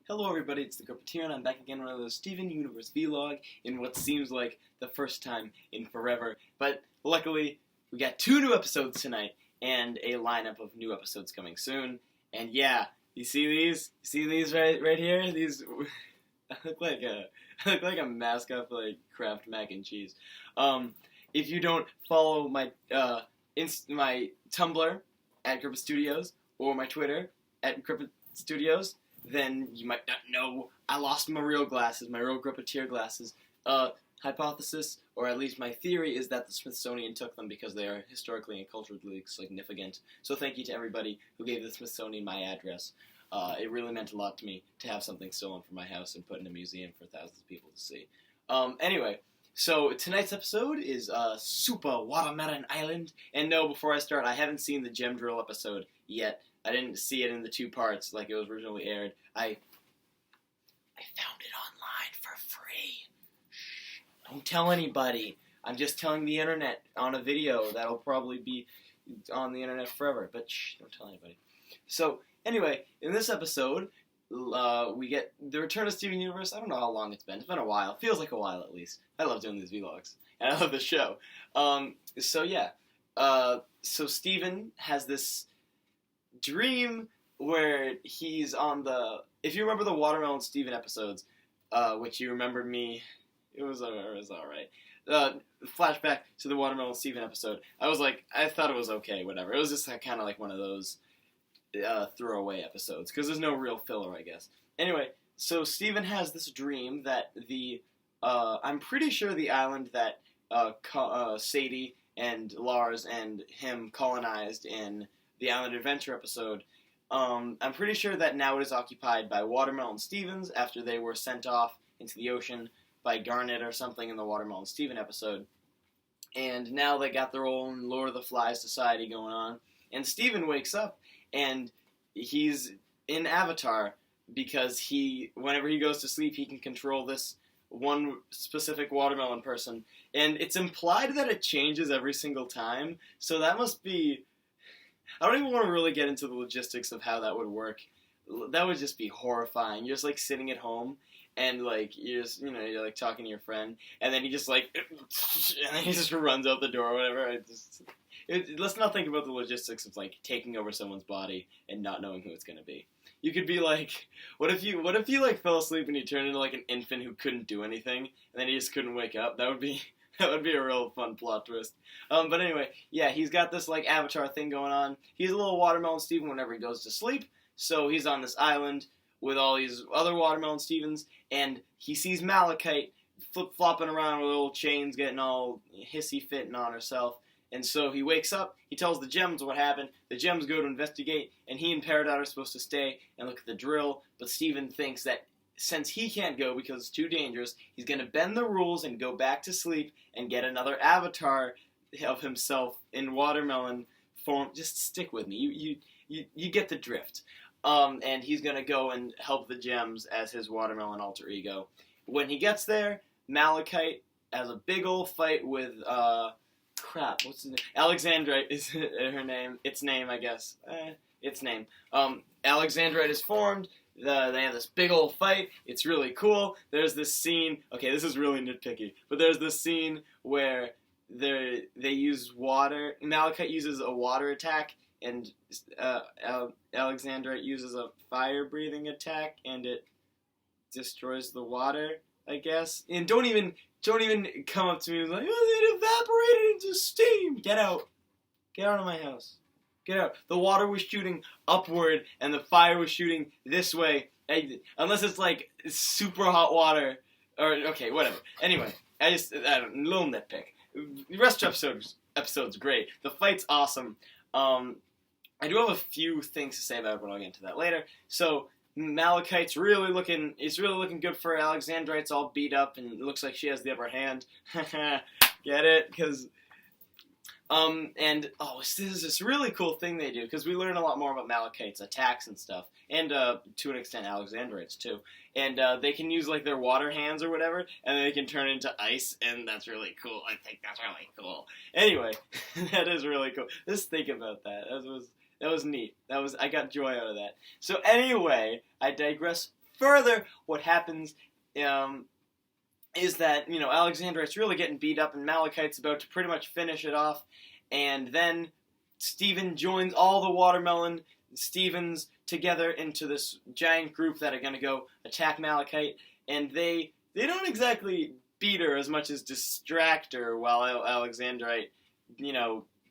Hello everybody, it's the Grippeteer, and I'm back again with another Steven Universe vlog in what seems like the first time in forever. But luckily, we got 2 new episodes tonight, and a lineup of new episodes coming soon. And yeah, you see these? You see these right here? These I look like a mascot for like Kraft mac and cheese. If you don't follow my my Tumblr at Grippet Studios or my Twitter at Grippet Studios, then you might not know I lost my real glasses, my real Grippeteer glasses. Hypothesis, or at least my theory, is that the Smithsonian took them because they are historically and culturally significant. So thank you to everybody who gave the Smithsonian my address. It really meant a lot to me to have something stolen from my house and put in a museum for thousands of people to see. Anyway, so tonight's episode is Super Watermelon Island. And no, before I start, I haven't seen the Gem Drill episode yet. I didn't see it in the 2 parts like it was originally aired. I found it online for free. Shh, don't tell anybody. I'm just telling the internet on a video that'll probably be on the internet forever. But shh, don't tell anybody. So, anyway, in this episode, we get the return of Steven Universe. I don't know how long it's been. It's been a while. It feels like a while, at least. I love doing these vlogs. And I love the show. So Steven has this dream where he's on the... If you remember the Watermelon Steven episodes, which you remembered me... It was alright. Flashback to the Watermelon Steven episode. I thought it was okay, whatever. It was just kind of like one of those throwaway episodes, because there's no real filler, I guess. Anyway, so Steven has this dream that I'm pretty sure the island that Sadie and Lars and him colonized in the Island Adventure episode, I'm pretty sure that now it is occupied by Watermelon Stevens after they were sent off into the ocean by Garnet or something in the Watermelon Steven episode. And now they got their own Lord of the Flies society going on. And Steven wakes up, and he's in Avatar because whenever he goes to sleep, he can control this one specific watermelon person. And it's implied that it changes every single time, so that must be... I don't even want to really get into the logistics of how that would work. That would just be horrifying. You're just like sitting at home, and like you're like talking to your friend, and then he just like, and then he just runs out the door or whatever. Let's not think about the logistics of like taking over someone's body and not knowing who it's gonna be. You could be like, what if you like fell asleep and you turned into like an infant who couldn't do anything, and then he just couldn't wake up? That would be a real fun plot twist. But anyway, yeah, he's got this like Avatar thing going on. He's a little Watermelon Steven whenever he goes to sleep. So he's on this island with all these other Watermelon Stevens, and he sees Malachite flip-flopping around with little chains, getting all hissy-fitting on herself. And so he wakes up, he tells the Gems what happened, the Gems go to investigate, and he and Peridot are supposed to stay and look at the drill, but Steven thinks that since he can't go because it's too dangerous, he's going to bend the rules and go back to sleep and get another avatar of himself in watermelon form. Just stick with me. You get the drift. And he's going to go and help the Gems as his watermelon alter ego. When he gets there, Malachite has a big old fight with, what's his name? Alexandrite is her name. Its name, I guess. Its name. Alexandrite is formed. They have this big old fight. It's really cool. There's this scene. Okay, this is really nitpicky, but there's this scene where they use water. Malachite uses a water attack, and Alexandrite uses a fire-breathing attack, and it destroys the water, I guess. And don't even come up to me and be like, oh, it evaporated into steam. Get out. Get out of my house. Get out. The water was shooting upward, and the fire was shooting this way. Unless it's, like, super hot water. Or, okay, whatever. Anyway, little nitpick. The rest of the episode's great. The fight's awesome. I do have a few things to say about it, but I'll get into that later. So, Malachite's really looking good for her. Alexandrite's all beat up, and it looks like she has the upper hand. Get it? Because... this is this really cool thing they do, because we learn a lot more about Malachite's attacks and stuff, and, to an extent, Alexandrite's, too. And, they can use, like, their water hands or whatever, and they can turn into ice, and that's really cool. I think that's really cool. Anyway, that is really cool. Just think about that. That was neat. I got joy out of that. So, anyway, I digress further, what happens is that, Alexandrite's really getting beat up, and Malachite's about to pretty much finish it off, and then Steven joins all the Watermelon Stevens together into this giant group that are going to go attack Malachite, and they don't exactly beat her as much as distract her while Alexandrite,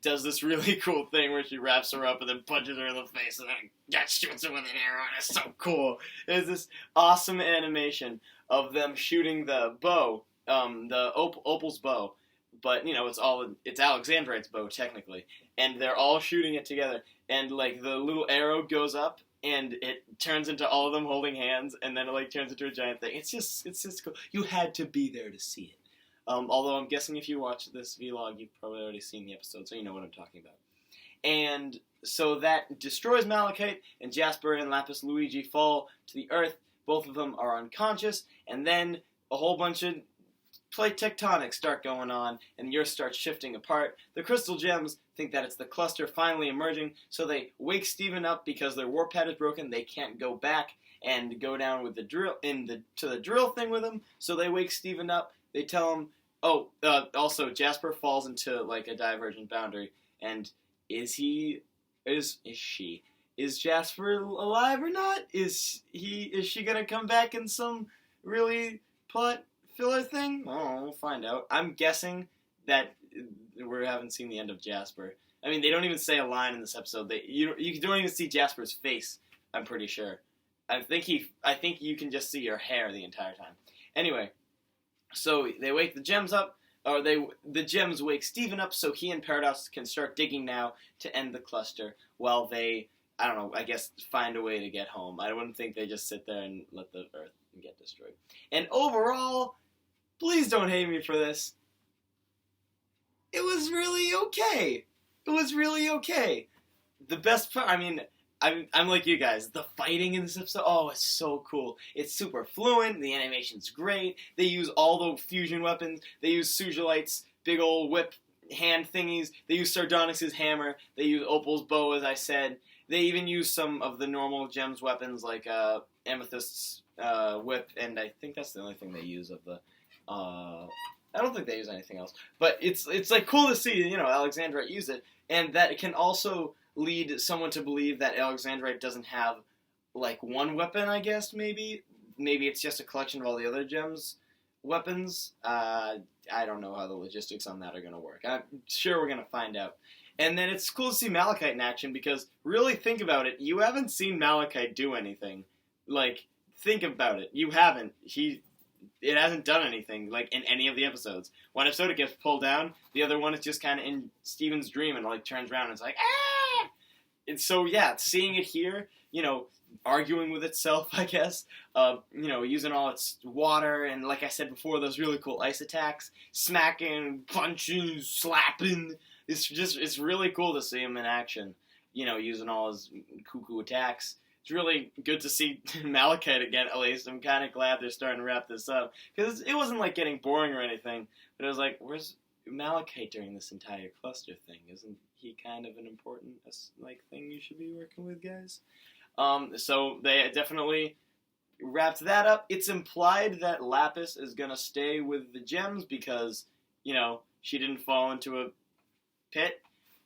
does this really cool thing where she wraps her up and then punches her in the face and then shoots her with an arrow, and it's so cool. There's this awesome animation of them shooting the bow, the Opal's bow, but, it's Alexandrite's bow, technically, and they're all shooting it together, and, the little arrow goes up, and it turns into all of them holding hands, and then it, turns into a giant thing. It's just cool. You had to be there to see it. Although I'm guessing if you watch this vlog, you've probably already seen the episode, so you know what I'm talking about. And so that destroys Malachite, and Jasper and Lapis Luigi fall to the earth. Both of them are unconscious, and then a whole bunch of plate tectonics start going on, and the earth starts shifting apart. The crystal gems think that it's the cluster finally emerging, so they wake Steven up because their warp pad is broken. They can't go back and go down with the drill to the drill thing with him, so they wake Steven up. They tell him, also Jasper falls into a divergent boundary, and is Jasper alive or not? Is she gonna come back in some really plot filler thing? Oh, we'll find out. I'm guessing that we haven't seen the end of Jasper. I mean, they don't even say a line in this episode. You don't even see Jasper's face, I'm pretty sure. I think you can just see her hair the entire time. Anyway, so they wake the gems up, or the gems wake Steven up, so he and Paradox can start digging now to end the cluster, while they, I don't know, I guess find a way to get home. I wouldn't think they just sit there and let the Earth get destroyed. And overall, please don't hate me for this, it was really okay. It was really okay. The best part, I mean, I'm like you guys. The fighting in this episode, oh, it's so cool. It's super fluent. The animation's great. They use all the fusion weapons. They use Sujolite's big old whip hand thingies. They use Sardonyx's hammer. They use Opal's bow, as I said. They even use some of the normal gems weapons, like Amethyst's whip, and I think that's the only thing they use of the. I don't think they use anything else. But it's cool to see, Alexandrite use it, and that it can also lead someone to believe that Alexandrite doesn't have, one weapon, I guess, maybe. Maybe it's just a collection of all the other gems weapons. I don't know how the logistics on that are going to work. I'm sure we're going to find out. And then it's cool to see Malachite in action, because really think about it, you haven't seen Malachite do anything. Think about it. You haven't. It hasn't done anything, in any of the episodes. One episode it gets pulled down, the other one is just kind of in Steven's dream and, turns around and it's like, ah! And so, yeah, seeing it here, arguing with itself, I guess, using all its water, and like I said before, those really cool ice attacks, smacking, punching, slapping, it's really cool to see him in action, using all his cuckoo attacks. It's really good to see Malachite again, at least. I'm kind of glad they're starting to wrap this up. Because it wasn't, getting boring or anything. But it was where's Malachite during this entire cluster thing? Isn't he kind of an important, thing you should be working with, guys? So they definitely wrapped that up. It's implied that Lapis is going to stay with the gems because, she didn't fall into a pit.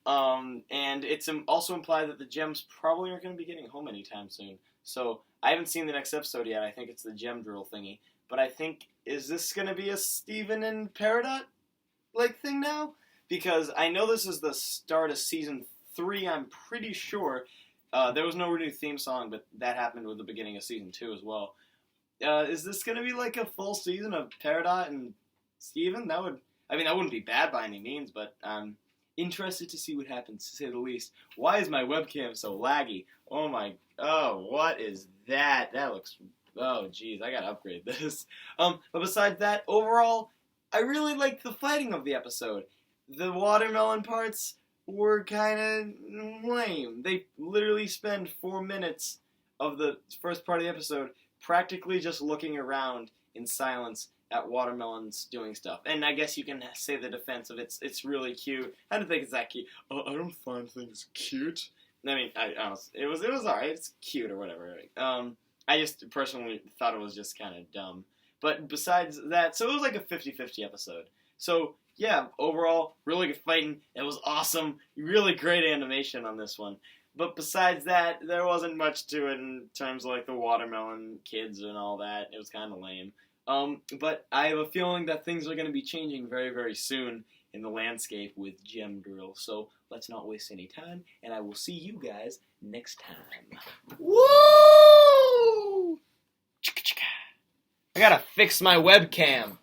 And it's also implied that the gems probably aren't going to be getting home anytime soon. So, I haven't seen the next episode yet. I think it's the gem drill thingy. But I think, is this going to be a Steven and Peridot, thing now? Because I know this is the start of Season 3, I'm pretty sure. There was no new theme song, but that happened with the beginning of Season 2 as well. Is this going to be a full season of Peridot and Steven? That wouldn't be bad by any means, but interested to see what happens, to say the least. Why is my webcam so laggy? What is that? That looks, geez, I gotta upgrade this. But besides that, overall, I really liked the fighting of the episode. The watermelon parts were kind of lame. They literally spend 4 minutes of the first part of the episode practically just looking around in silence at watermelons doing stuff. And I guess you can say the defense of it's really cute. I don't think it's that cute. Oh, I don't find things cute. I mean, it was alright. It's cute or whatever. I just personally thought it was just kind of dumb. But besides that, so it was like a 50-50 episode. So, yeah, overall, really good fighting. It was awesome. Really great animation on this one. But besides that, there wasn't much to it in terms of like the watermelon kids and all that. It was kind of lame. But I have a feeling that things are going to be changing very, very soon in the landscape with Gem Drill. So let's not waste any time, and I will see you guys next time. Woo! I gotta fix my webcam.